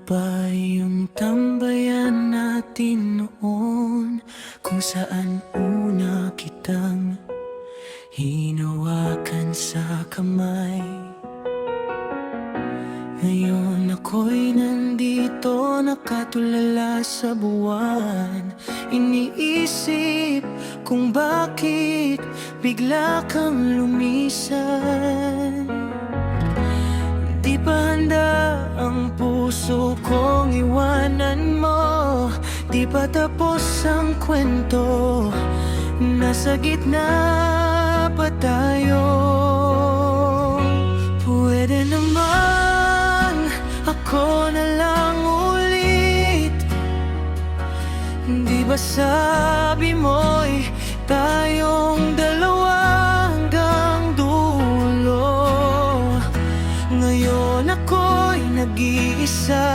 ba yung tambayan natin noon, kung saan una kitang hinawakan sa kamay? Ngayon ako'y nandito, nakatulala sa buwan. Iniisip kung bakit bigla kang lumisan. Di pa handa ang puso kong iwanan mo, di pa tapos ang kwento, nasa gitna pa tayo. Pwede naman ako na lang ulit. Di ba sabi mo'y tayong dalawa hanggang dulo? Ngayon ako'y nag-iisa,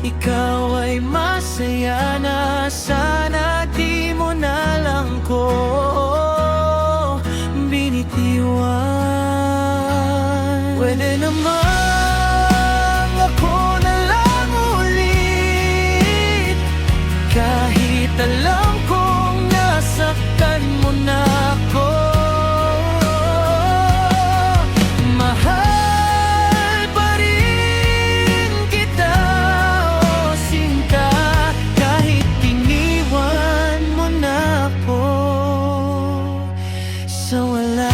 ikaw ay masaya na. Sana di mo na lang ko binitiwan. Pwede naman ako na lang ulit, kahit alam kong nasaktan mo na ako. Mahal pa rin kita, oh sinta, kahit iniwan mo na ako sa wala.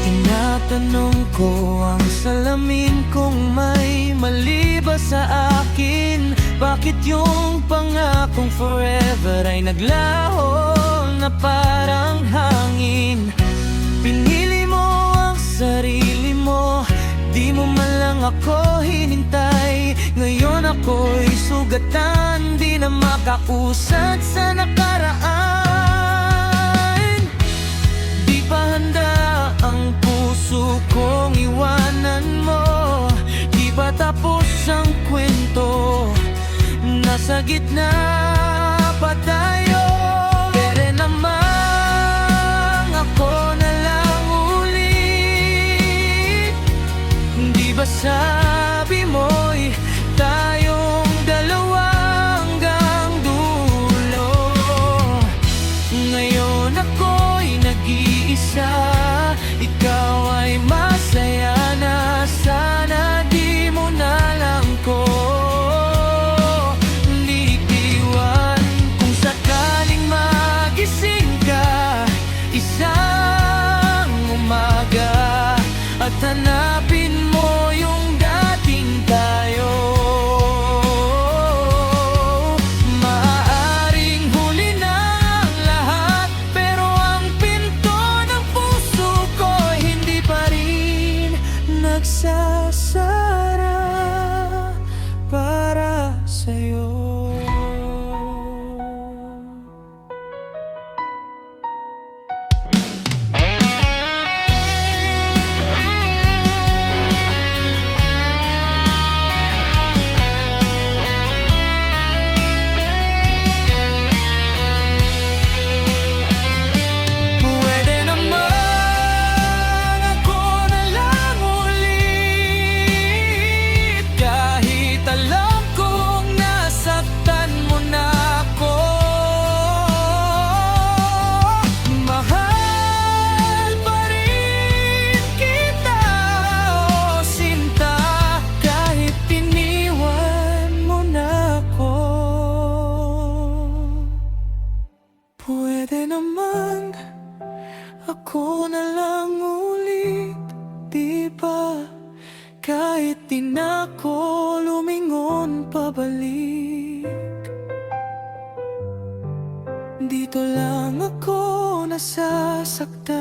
Tinatanong ko ang salamin kung may mali ba sa akin. Bakit yung pangakong forever ay naglaho na parang hangin? Pinili mo ang sarili mo, di mo man lang ako hinintay. Ngayon ako'y sugatan, di na makausad sa nakaraan. Di pa handa ang puso kong iwanan mo, di pa tapos ang kwento, nasa gitna pa tayo. Pwede namang ako na lang ulit. Di ba sabi mo'y tayong dalawa hanggang dulo? Ngayon ako'y nag-iisa, ikaw ay masaya na. Sana di mo na lang ko binitiwan. Kung sakaling magising ka isang umaga at hanapin mo yung dating tayo, maaaring huli na ang lahat, pero ang pinto ng puso ko hindi pa rin nagsasara para sa'yo. Pwede naman ako na lang ulit, kahit alam kong nasaktan mo na ako. Mahal pa rin kita, oh sinta, kahit iniwan mo na ako. Pwede naman ako na lang ulit, di ba? Kahit di na ako lumingon pabalik. Dito lang ako nasasaktan.